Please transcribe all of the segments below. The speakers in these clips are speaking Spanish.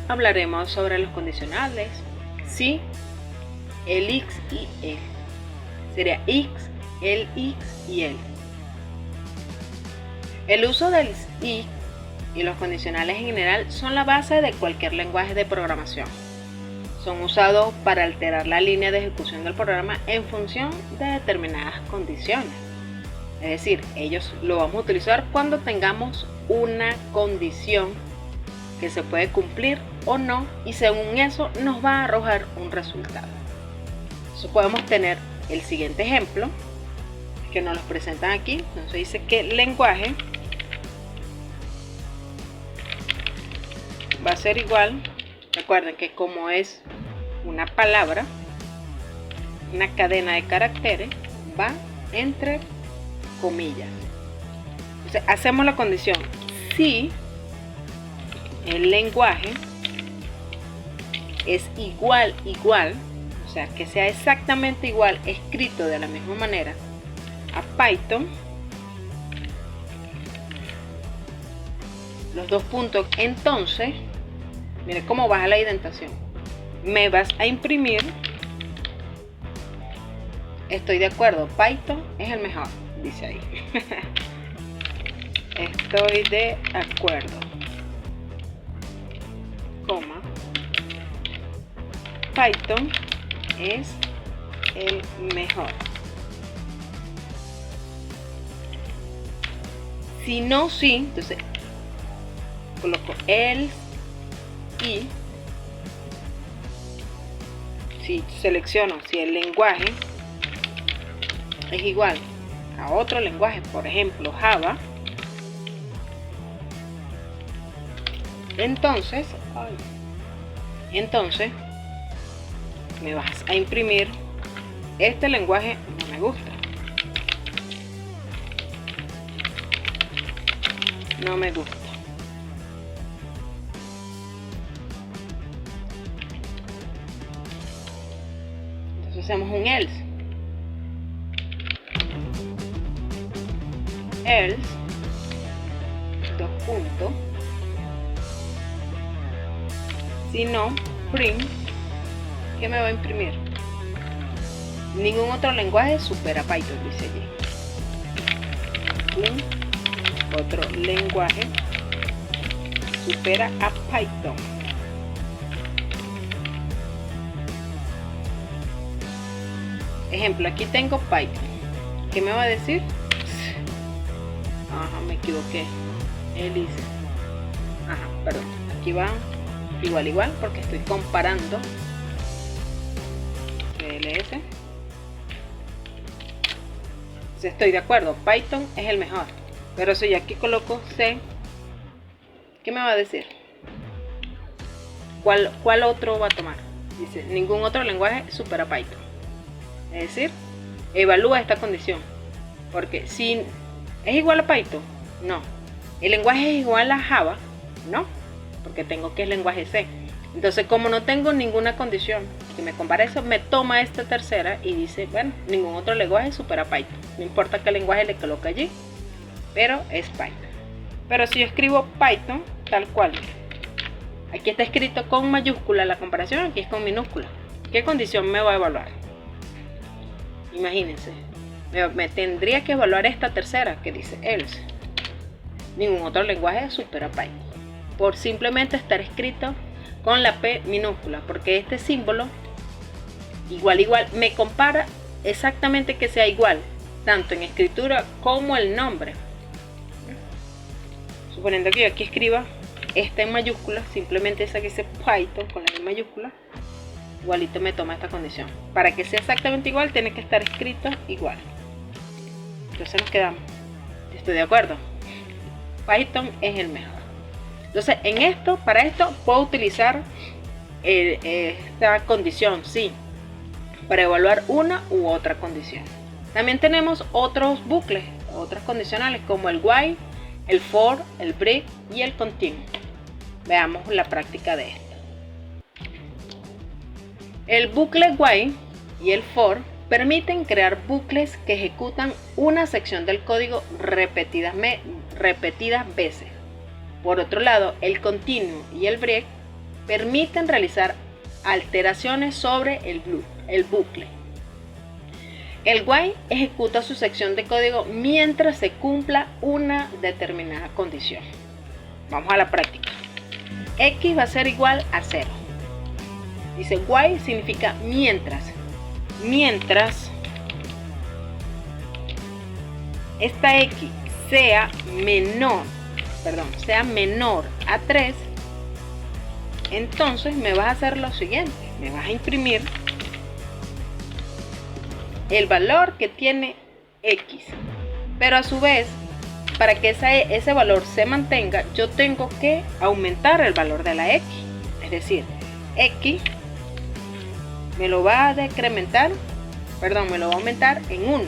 hablaremos sobre los condicionales si, el X y el. Sería X, el X y el. El uso del X y los condicionales en general son la base de cualquier lenguaje de programación. Son usados para alterar la línea de ejecución del programa en función de determinadas condiciones. Es decir, ellos lo vamos a utilizar cuando tengamos una condición que se puede cumplir o no, y según eso nos va a arrojar un resultado. Entonces podemos tener el siguiente ejemplo que nos lo presentan aquí. Entonces dice que el lenguaje va a ser igual. Recuerden que como es una palabra, una cadena de caracteres, va entre comillas. Entonces hacemos la condición si el lenguaje es igual, o sea que sea exactamente igual, escrito de la misma manera a Python, los dos puntos, entonces mire cómo baja la indentación, me vas a imprimir, estoy de acuerdo, Python es el mejor, dice ahí. Estoy de acuerdo, coma, Python es el mejor. Si no, sí, entonces coloco else y si selecciono si el lenguaje es igual a otro lenguaje, por ejemplo Java, entonces me vas a imprimir este lenguaje no me gusta, no me gusta. Entonces hacemos un else, dos puntos, si no, print, ¿qué me va a imprimir? Ningún otro lenguaje supera Python, dice allí. Otro lenguaje supera a Python. Ejemplo, aquí tengo Python. ¿Qué me va a decir? Ajá, me equivoqué. Elise. Ajá, perdón. Aquí va igual, porque estoy comparando. CLS. Entonces estoy de acuerdo, Python es el mejor. Pero si yo aquí coloco C, ¿qué me va a decir? ¿Cuál otro va a tomar? Dice, ningún otro lenguaje supera Python. Es decir, evalúa esta condición. Porque si es igual a Python, no. El lenguaje es igual a Java, no. Porque tengo que es lenguaje C. Entonces, como no tengo ninguna condición que me compare eso, me toma esta tercera y dice, bueno, ningún otro lenguaje supera Python. No importa qué lenguaje le coloque allí, pero es Python. Pero si yo escribo Python tal cual, aquí está escrito con mayúscula la comparación, aquí es con minúscula. ¿Qué condición me va a evaluar? Imagínense, me tendría que evaluar esta tercera que dice else. Ningún otro lenguaje supera Python, por simplemente estar escrito con la P minúscula, porque este símbolo igual me compara exactamente que sea igual, tanto en escritura como el nombre. Suponiendo que yo aquí escriba esta en mayúscula, simplemente esa que dice Python con la I mayúscula, igualito me toma esta condición. Para que sea exactamente igual, tiene que estar escrito igual. Entonces nos quedamos. Estoy de acuerdo. Python es el mejor. Entonces, para esto puedo utilizar esta condición, sí, para evaluar una u otra condición. También tenemos otros bucles, otras condicionales como el while, el for, el break y el continue. Veamos la práctica de esto. El bucle while y el for permiten crear bucles que ejecutan una sección del código repetidas veces. Por otro lado, el continue y el break permiten realizar alteraciones sobre el bucle. El while ejecuta su sección de código mientras se cumpla una determinada condición. Vamos a la práctica. X va a ser igual a 0. Dice while significa mientras. Mientras esta X sea menor a 3, entonces me vas a hacer lo siguiente. Me vas a imprimir el valor que tiene X, pero a su vez, para que ese valor se mantenga, yo tengo que aumentar el valor de la X. Es decir, X me lo va a aumentar en 1.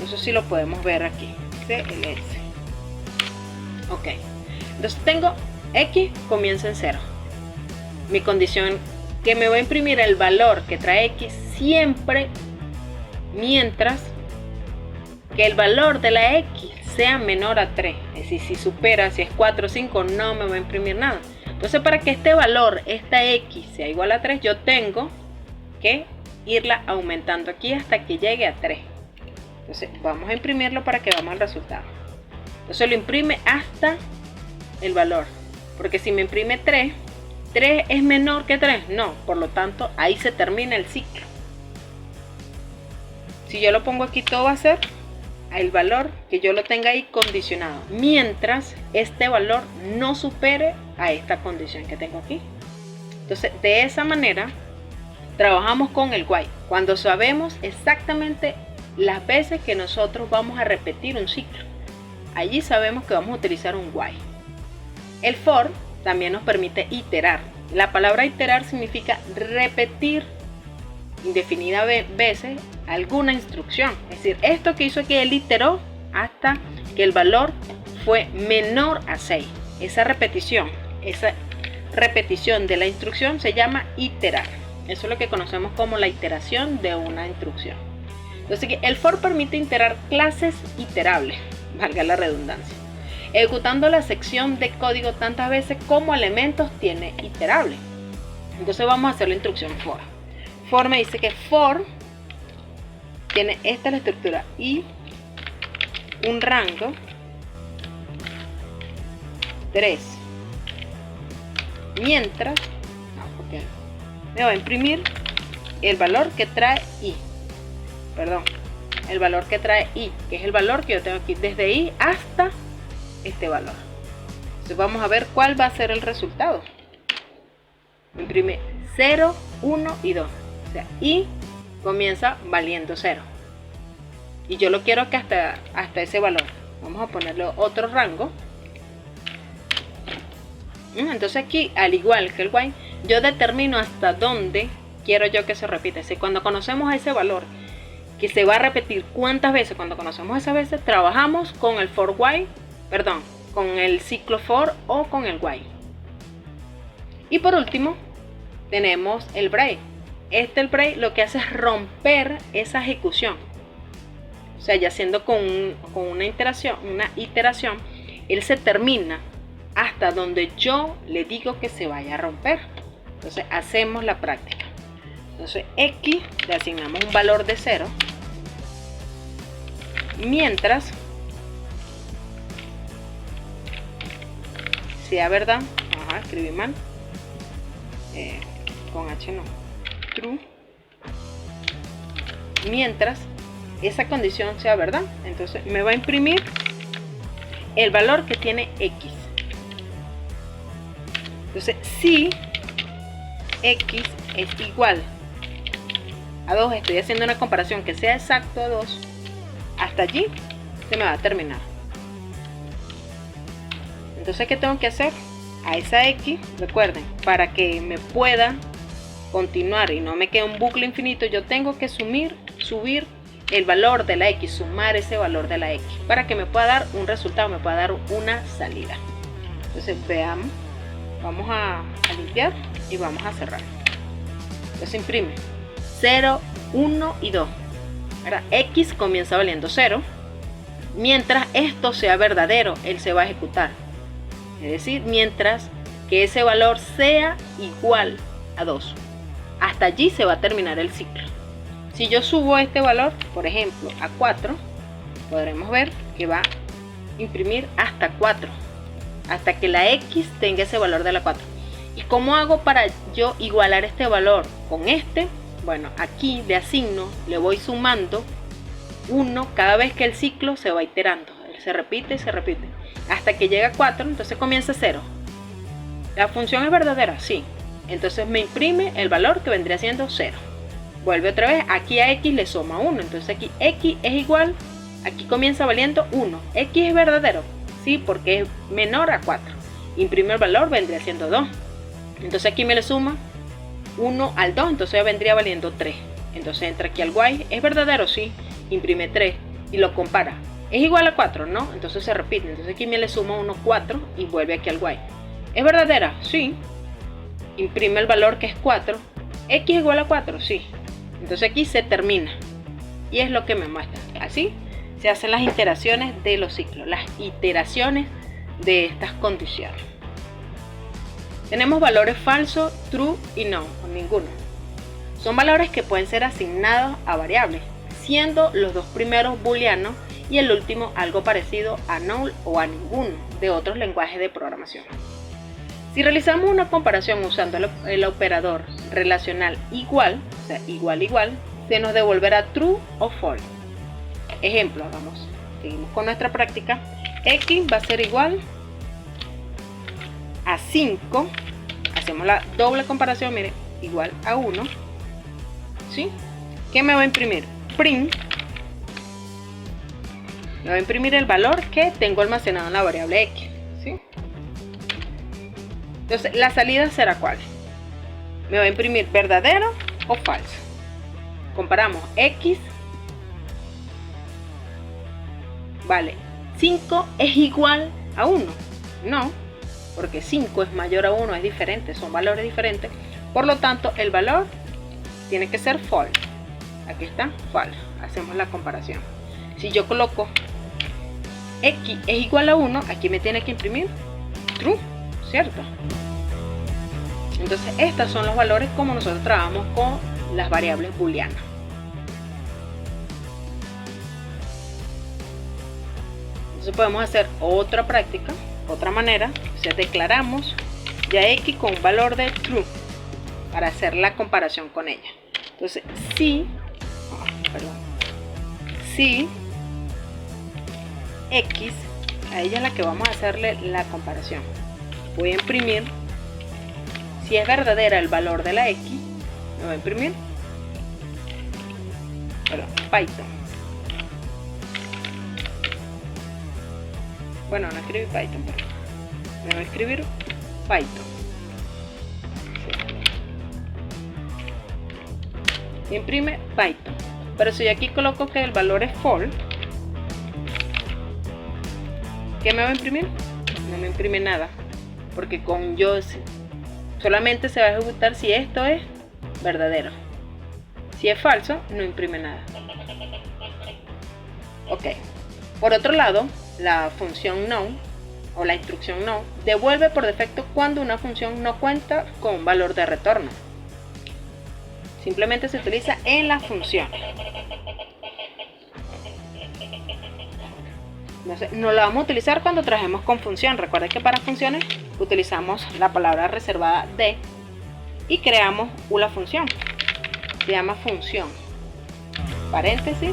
Eso sí lo podemos ver aquí, CLS. Ok, entonces tengo X comienza en 0. Mi condición que me va a imprimir el valor que trae X siempre mientras que el valor de la X sea menor a 3. Es decir, si supera, si es 4 o 5, no me va a imprimir nada. Entonces, para que este valor, esta X, sea igual a 3, yo tengo que irla aumentando aquí hasta que llegue a 3. Entonces, vamos a imprimirlo para que veamos el resultado. Entonces, lo imprime hasta el valor. Porque si me imprime 3 es menor que 3. No, por lo tanto, ahí se termina el ciclo. Si yo lo pongo aquí, todo va a ser el valor que yo lo tenga ahí condicionado, mientras este valor no supere a esta condición que tengo aquí. Entonces, de esa manera trabajamos con el while, cuando sabemos exactamente las veces que nosotros vamos a repetir un ciclo. Allí sabemos que vamos a utilizar un while. El for también nos permite iterar. La palabra iterar significa repetir indefinidas veces alguna instrucción. Es decir, esto que hizo aquí, él iteró hasta que el valor fue menor a 6. Esa repetición de la instrucción se llama iterar. Eso es lo que conocemos como la iteración de una instrucción. Entonces, el for permite iterar clases iterables, valga la redundancia, ejecutando la sección de código tantas veces como elementos tiene iterable. Entonces vamos a hacer la instrucción for. For me dice que for tiene esta la estructura y un rango 3, mientras me va a imprimir el valor que trae i, el valor que trae i, que es el valor que yo tengo aquí desde i hasta este valor. Entonces vamos a ver cuál va a ser el resultado. Me imprime 0, 1 y 2. O sea, i comienza valiendo 0. Y yo lo quiero que hasta ese valor. Vamos a ponerle otro rango. Entonces aquí, al igual que el while, yo determino hasta dónde quiero yo que se repita. Es decir, cuando conocemos ese valor que se va a repetir cuántas veces, cuando conocemos esas veces, trabajamos con el for while, con el ciclo for o con el while. Y por último, tenemos el break. El break lo que hace es romper esa ejecución. O sea, ya siendo con una iteración, él se termina hasta donde yo le digo que se vaya a romper. Entonces hacemos la práctica. Entonces X le asignamos un valor de 0, mientras sea verdad, escribí mal, con H no, true, mientras esa condición sea verdad, entonces me va a imprimir el valor que tiene X. Entonces, si X es igual a 2, estoy haciendo una comparación que sea exacto a 2, hasta allí se me va a terminar. Entonces, ¿qué tengo que hacer? A esa X, recuerden, para que me pueda continuar y no me quede un bucle infinito, yo tengo que subir el valor de la X, sumar ese valor de la X, para que me pueda dar un resultado, me pueda dar una salida. Entonces, veamos, vamos a limpiar y vamos a cerrar. Entonces imprime 0, 1 y 2. Ahora, X comienza valiendo 0. Mientras esto sea verdadero, él se va a ejecutar. Es decir, mientras que ese valor sea igual a 2. Hasta allí se va a terminar el ciclo. Si yo subo este valor, por ejemplo, a 4, podremos ver que va a imprimir hasta 4, hasta que la X tenga ese valor de la 4. ¿Y cómo hago para yo igualar este valor con este? Bueno, aquí de asigno le voy sumando 1 cada vez que el ciclo se va iterando. Se repite y se repite hasta que llega a 4, entonces comienza 0. ¿La función es verdadera? Sí. Entonces me imprime el valor que vendría siendo 0. Vuelve otra vez, aquí a X le suma 1, entonces aquí X es igual, aquí comienza valiendo 1. ¿X es verdadero? Sí, porque es menor a 4. Imprime el valor, vendría siendo 2. Entonces aquí me le suma 1 al 2, entonces vendría valiendo 3. Entonces entra aquí al while, ¿es verdadero? Sí. Imprime 3 y lo compara. ¿Es igual a 4? No, entonces se repite. Entonces aquí me le suma 1, 4 y vuelve aquí al while. ¿Es verdadera? Sí. Imprime el valor que es 4. ¿X es igual a 4? Sí. Entonces aquí se termina. Y es lo que me muestra. Así se hacen las iteraciones de los ciclos, las iteraciones de estas condiciones. Tenemos valores falsos, true y no, o ninguno. Son valores que pueden ser asignados a variables, siendo los dos primeros booleanos y el último algo parecido a null o a ninguno de otros lenguajes de programación. Si realizamos una comparación usando el operador relacional igual, o sea, igual igual, se nos devolverá true o false. Ejemplo, seguimos con nuestra práctica. X va a ser igual a 5, hacemos la doble comparación, mire, igual a 1, ¿sí? ¿Qué me va a imprimir? Print. Me va a imprimir el valor que tengo almacenado en la variable X, ¿sí? Entonces, la salida será ¿cuál? Me va a imprimir verdadero o falso. Comparamos X. Vale, 5 es igual a 1. No, porque 5 es mayor a 1, es diferente, son valores diferentes. Por lo tanto, el valor tiene que ser false. Aquí está, false. Hacemos la comparación. Si yo coloco X es igual a 1, aquí me tiene que imprimir true, ¿cierto? Entonces, estos son los valores como nosotros trabajamos con las variables booleanas. Entonces podemos hacer otra práctica, otra manera. O sea, declaramos ya X con un valor de true para hacer la comparación con ella. Entonces, si X, a ella es la que vamos a hacerle la comparación. Voy a imprimir, si es verdadera el valor de la X, me voy a imprimir Python. Bueno, no escribí Python, pero me voy a escribir Python. Sí. Imprime Python. Pero si aquí coloco que el valor es false, ¿qué me va a imprimir? No me imprime nada, porque con yo solamente se va a ejecutar si esto es verdadero. Si es falso, no imprime nada. Ok. Por otro lado, la función no o la instrucción no devuelve por defecto cuando una función no cuenta con un valor de retorno. Simplemente se utiliza en la función. No la vamos a utilizar cuando trabajemos con función. Recuerden que para funciones utilizamos la palabra reservada de y creamos una función. Se llama función. Paréntesis.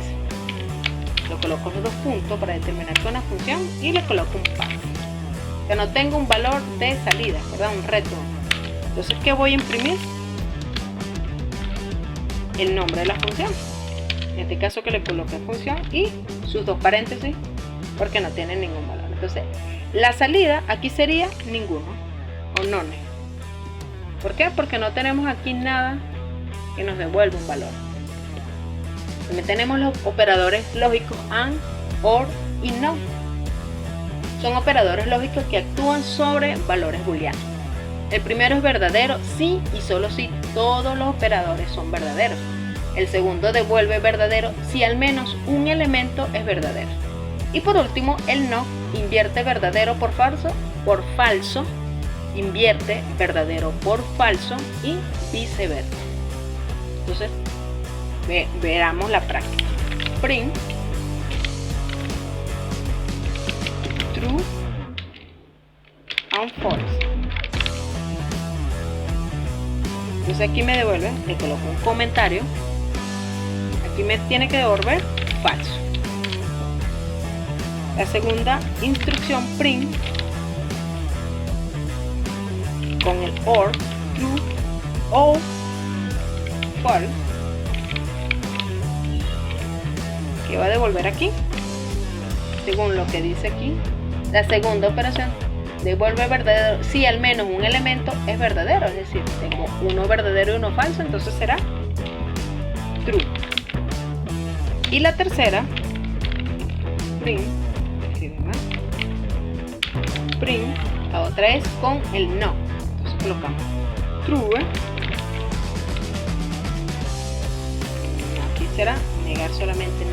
Lo coloco los dos puntos para determinar que es una función y le coloco un path. Que no tengo un valor de salida, ¿verdad? Un retorno. Entonces, ¿qué voy a imprimir? El nombre de la función. En este caso que le coloqué función y sus dos paréntesis porque no tiene ningún valor. Entonces, la salida aquí sería ninguno o none. ¿Por qué? Porque no tenemos aquí nada que nos devuelva un valor. También tenemos los operadores lógicos AND, OR y NOT. Son operadores lógicos que actúan sobre valores booleanos. El primero es verdadero si y solo si todos los operadores son verdaderos. El segundo devuelve verdadero si al menos un elemento es verdadero. Y por último, el NOT invierte verdadero por falso invierte verdadero por falso y viceversa. Entonces, veamos la práctica. Print true and false. Entonces aquí me devuelve, le coloco un comentario. Aquí me tiene que devolver falso. La segunda instrucción, print con el or, true o false, que va a devolver aquí, según lo que dice aquí. La segunda operación devuelve verdadero si al menos un elemento es verdadero, es decir, tengo uno verdadero y uno falso, entonces será true. Y la tercera, print, print, la otra es con el no, entonces colocamos true. Aquí será negar solamente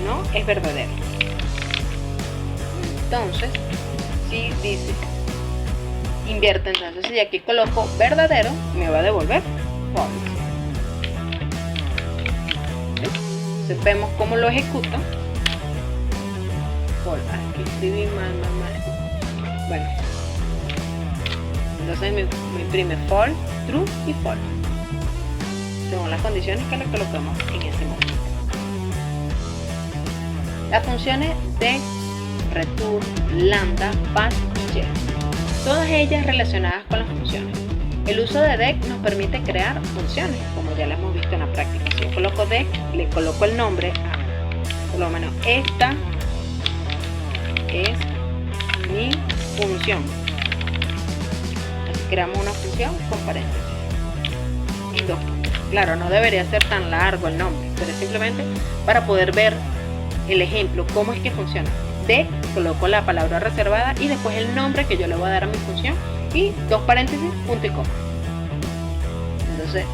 no es verdadero. Entonces, si dice invierte, entonces si aquí coloco verdadero, me va a devolver false. Entonces vemos cómo lo ejecuta. Aquí escribí mal. Bueno, entonces me imprime false, true y false, según las condiciones que le colocamos en ese momento. Las funciones de return, lambda, pass y check, todas ellas relacionadas con las funciones. El uso de dec nos permite crear funciones, como ya lo hemos visto en la práctica. Si yo coloco dec, le coloco el nombre a, por lo menos esta es mi función. Así creamos una función con paréntesis y dos puntos. Claro, no debería ser tan largo el nombre, pero es simplemente para poder ver el ejemplo, cómo es que funciona. De, coloco la palabra reservada y después el nombre que yo le voy a dar a mi función y dos paréntesis, punto y coma. Entonces,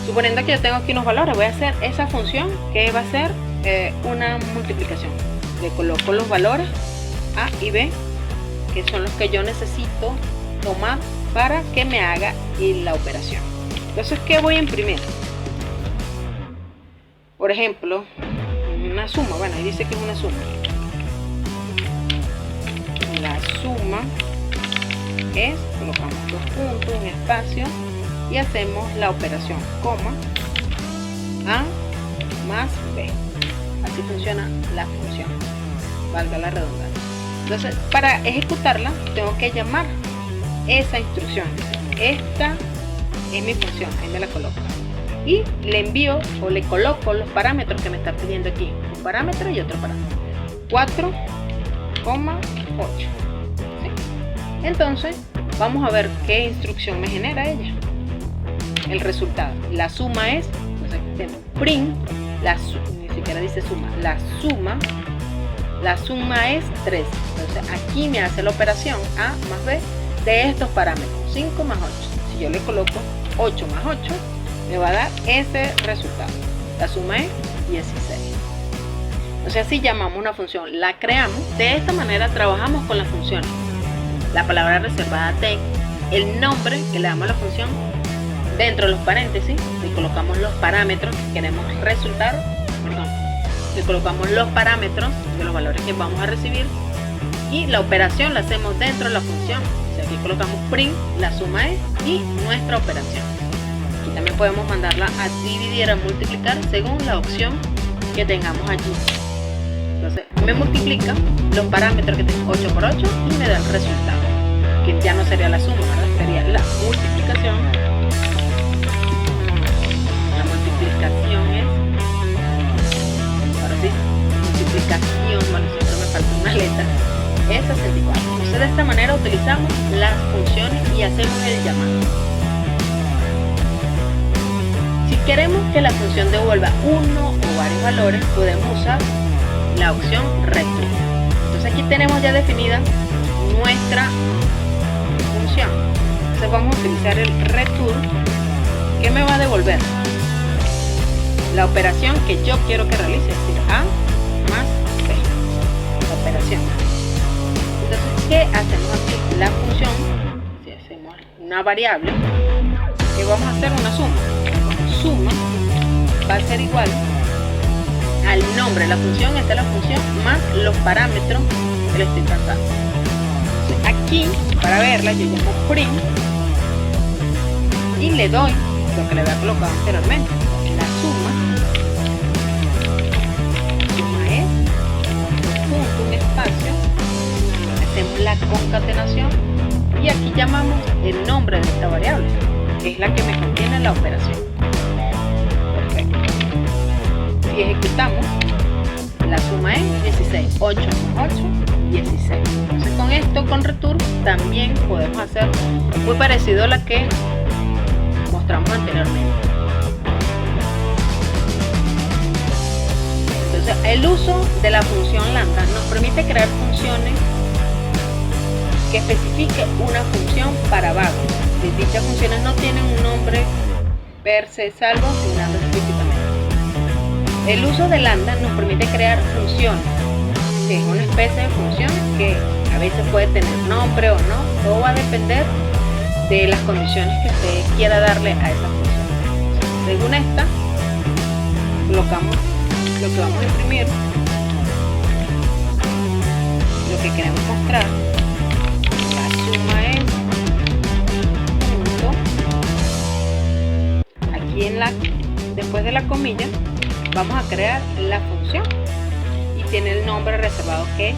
suponiendo que yo tengo aquí unos valores, voy a hacer esa función que va a ser una multiplicación. Le coloco los valores A y B, que son los que yo necesito tomar para que me haga la operación. Entonces, ¿qué voy a imprimir? Por ejemplo, una suma. Bueno, ahí dice que es una suma. La suma es, colocamos dos puntos, un espacio y hacemos la operación coma A más B. Así funciona la función, valga la redundancia. Entonces, para ejecutarla tengo que llamar esa instrucción. Esta es mi función, ahí me la coloco y le envío o le coloco los parámetros que me está pidiendo aquí, un parámetro y otro parámetro, 4,8. ¿Sí? Entonces vamos a ver qué instrucción me genera ella. El resultado, la suma es, pues aquí tenemos print, ni siquiera dice suma, la suma es 3. Entonces aquí me hace la operación A más B de estos parámetros, 5 más 8. Si yo le coloco 8 más 8, me va a dar ese resultado. La suma es 16. Entonces así llamamos una función, la creamos. De esta manera trabajamos con las funciones. La palabra reservada de, el nombre que le damos a la función, dentro de los paréntesis le colocamos los parámetros que queremos resultar, le colocamos los parámetros de los valores que vamos a recibir y la operación la hacemos dentro de la función. O sea, aquí colocamos print, la suma es y nuestra operación. Aquí también podemos mandarla a dividir, a multiplicar según la opción que tengamos allí. Entonces me multiplica los parámetros que tengo, 8 por 8, y me da el resultado, que ya no sería la suma, ¿verdad? Sería la multiplicación. La multiplicación es, ahora sí, multiplicación, bueno, siempre me falta una letra, es 64. Entonces de esta manera utilizamos las funciones y hacemos el llamado. Si queremos que la función devuelva uno o varios valores, podemos usar la opción return. Entonces aquí tenemos ya definida nuestra función. Entonces vamos a utilizar el return, que me va a devolver la operación que yo quiero que realice, es decir, A más B, la operación. Entonces, ¿qué hacemos aquí? La función tenemos una variable que vamos a hacer una suma. Suma va a ser igual al nombre de la función, esta es la función, más los parámetros que le estoy pasando. Entonces, aquí, para verla, yo llamo print y le doy lo que le había colocado anteriormente, la suma es punto, un espacio, hacemos la concatenación y aquí llamamos el nombre de esta variable, que es la que me contiene la operación. Perfecto. Si ejecutamos, la suma es 16, 8 más 8, 16. Entonces con esto, con return, también podemos hacer muy parecido a la que mostramos anteriormente. Entonces el uso de la función lambda nos permite crear funciones que especifique una función para variables. Dichas funciones no tienen un nombre per se, salvo asignando explícitamente. El uso de lambda nos permite crear funciones, que es una especie de función que a veces puede tener nombre o no, todo va a depender de las condiciones que usted quiera darle a esa función. Según esta, colocamos lo que vamos a imprimir, lo que queremos mostrar. La suma es punto. Aquí después de la comilla vamos a crear la función y tiene el nombre reservado que es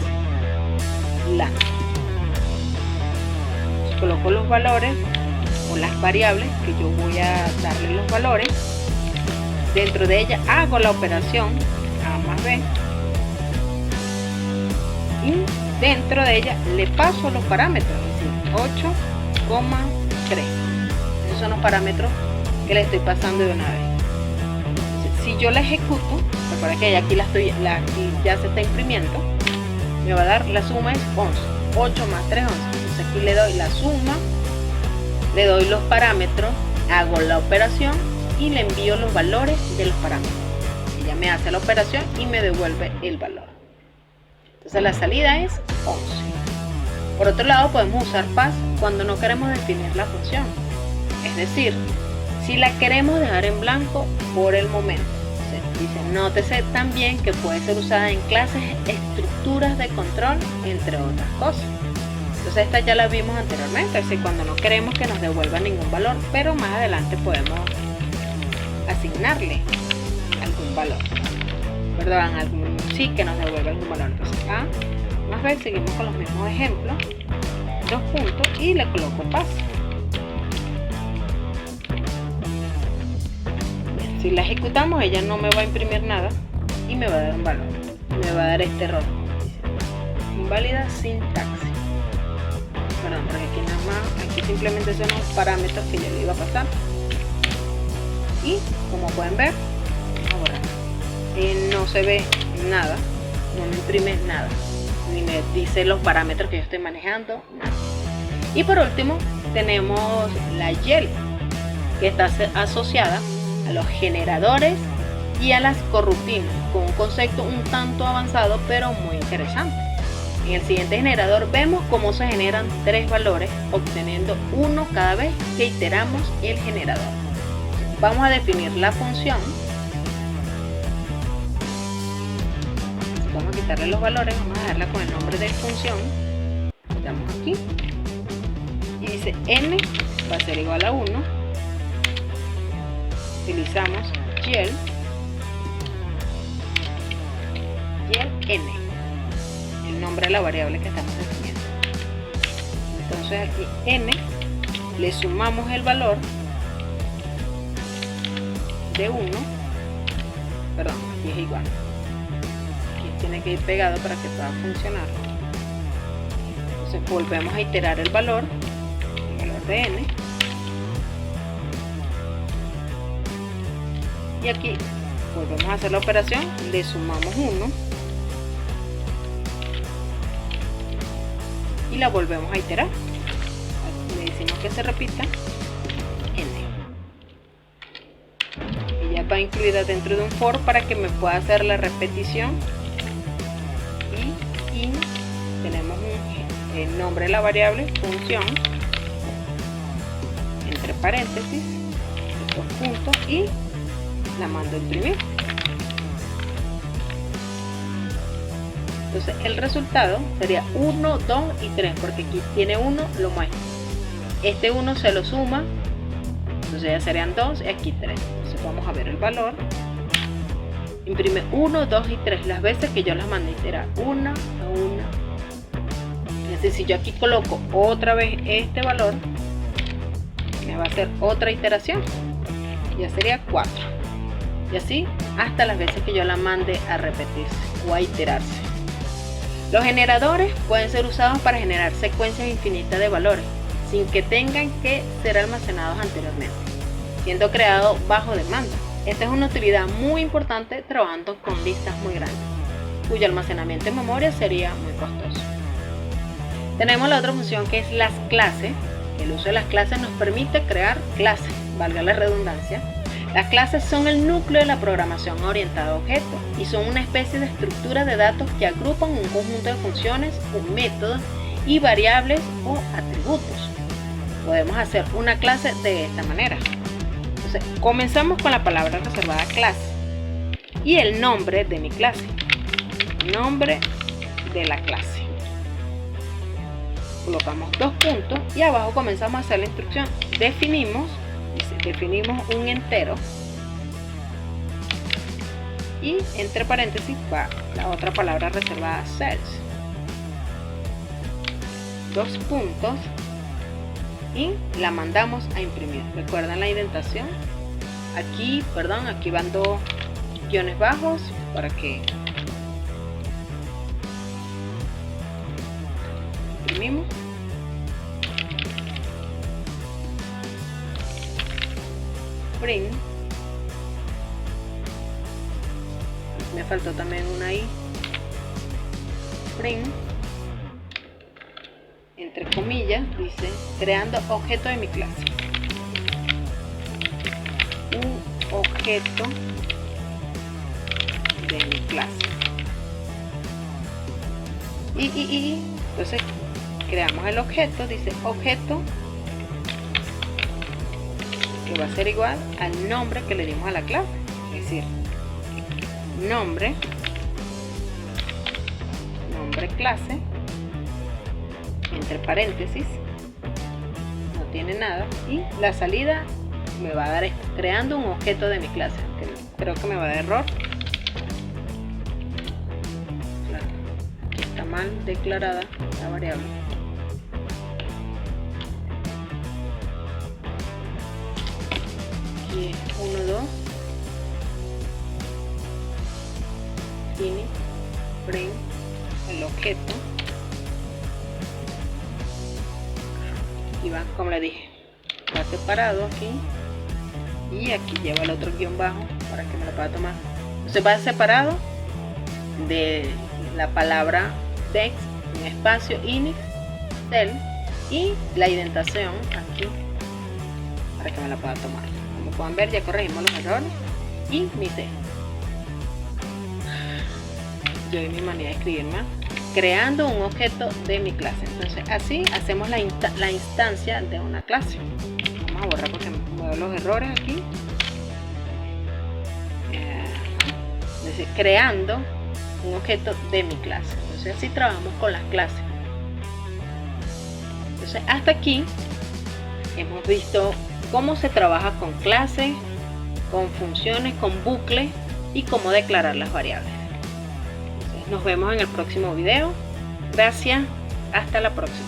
lambda. Coloco los valores o las variables que yo voy a darle los valores. Dentro de ella hago la operación A más B y dentro de ella le paso los parámetros, es decir, 8,3. Esos son los parámetros que le estoy pasando de una vez. Entonces, si yo la ejecuto, recuerda que aquí aquí ya se está imprimiendo, me va a dar la suma es 11, 8 más 3, 11. Entonces aquí le doy la suma, le doy los parámetros, hago la operación y le envío los valores de los parámetros. Ella me hace la operación y me devuelve el valor. Entonces la salida es 11. Por otro lado, podemos usar pass cuando no queremos definir la función. Es decir, si la queremos dejar en blanco por el momento. Dice, nótese también que puede ser usada en clases, estructuras de control, entre otras cosas. Entonces esta ya la vimos anteriormente, es decir, cuando no queremos que nos devuelva ningún valor, pero más adelante podemos asignarle algún valor, perdón, sí que nos devuelva algún valor. Entonces A más B, seguimos con los mismos ejemplos, 2 puntos y le coloco pass. Si la ejecutamos, ella no me va a imprimir nada y me va a dar un valor, me va a dar este error, inválida sintaxis. Perdón, porque aquí nada más, aquí simplemente son los parámetros que yo le iba a pasar. Y como pueden ver, ahora no se ve nada, no me imprime nada, ni me dice los parámetros que yo estoy manejando, nada. Y por último tenemos la YEL, que está asociada a los generadores y a las corrutinas, con un concepto un tanto avanzado pero muy interesante. En el siguiente generador vemos cómo se generan 3 valores, obteniendo uno cada vez que iteramos el generador. Vamos a definir la función. Vamos a quitarle los valores, vamos a darla con el nombre de función. Damos aquí y dice n va a ser igual a 1. Utilizamos YEL n, el nombre de la variable que estamos definiendo. Entonces aquí n le sumamos el valor de 1, perdón, aquí es igual, aquí tiene que ir pegado para que pueda funcionar. Entonces volvemos a iterar el valor de n, y aquí volvemos a hacer la operación, le sumamos 1 y la volvemos a iterar, le decimos que se repita n. Ella va incluida dentro de un for para que me pueda hacer la repetición, y tenemos el nombre de la variable función paréntesis, 2 puntos y la mando a imprimir. Entonces el resultado sería 1, 2 y 3, porque aquí tiene 1, lo muestro. Este 1 se lo suma, entonces ya serían 2 y aquí 3. Entonces vamos a ver el valor. Imprime 1, 2 y 3 las veces que yo las mandé, será 1 a 1. Entonces si yo aquí coloco otra vez este valor, me va a hacer otra iteración, ya sería 4. Y así hasta las veces que yo la mande a repetirse o a iterarse. Los generadores pueden ser usados para generar secuencias infinitas de valores sin que tengan que ser almacenados anteriormente, siendo creados bajo demanda. Esta es una utilidad muy importante trabajando con listas muy grandes, cuyo almacenamiento en memoria sería muy costoso. Tenemos la otra función que es las clases. El uso de las clases nos permite crear clases, valga la redundancia. Las clases son el núcleo de la programación orientada a objetos y son una especie de estructura de datos que agrupan un conjunto de funciones, un método y variables o atributos. Podemos hacer una clase de esta manera. Entonces, comenzamos con la palabra reservada clase y el nombre de mi clase. Nombre de la clase. Colocamos 2 puntos y abajo comenzamos a hacer la instrucción. Definimos un entero y entre paréntesis va la otra palabra reservada cells. 2 puntos y la mandamos a imprimir. Recuerden la indentación. Aquí van 2 guiones bajos para que imprimimos. Print. Me faltó también una I. Print. Entre comillas dice creando objeto de mi clase. Un objeto de mi clase. Y entonces creamos el objeto, dice objeto, que va a ser igual al nombre que le dimos a la clase, es decir, nombre clase, entre paréntesis, no tiene nada, y la salida me va a dar esto, creando un objeto de mi clase, que creo que me va a dar error. Claro, aquí está mal declarada la variable. Aquí es 1, 2, finish, print, el objeto, y va, como le dije, va separado aquí, y aquí lleva el otro guión bajo para que me lo pueda tomar. Entonces va separado de la palabra text, un espacio, init, cell, y la indentación aquí para que me la pueda tomar. Como pueden ver, ya corregimos los errores y mi texto. Yo y mi manera de escribir mal, creando un objeto de mi clase. Entonces así hacemos la instancia de una clase. Vamos a borrar porque me veo los errores aquí. Entonces, creando un objeto de mi clase. Entonces así trabajamos con las clases. Entonces hasta aquí hemos visto cómo se trabaja con clases, con funciones, con bucles y cómo declarar las variables. Nos vemos en el próximo video. Gracias. Hasta la próxima.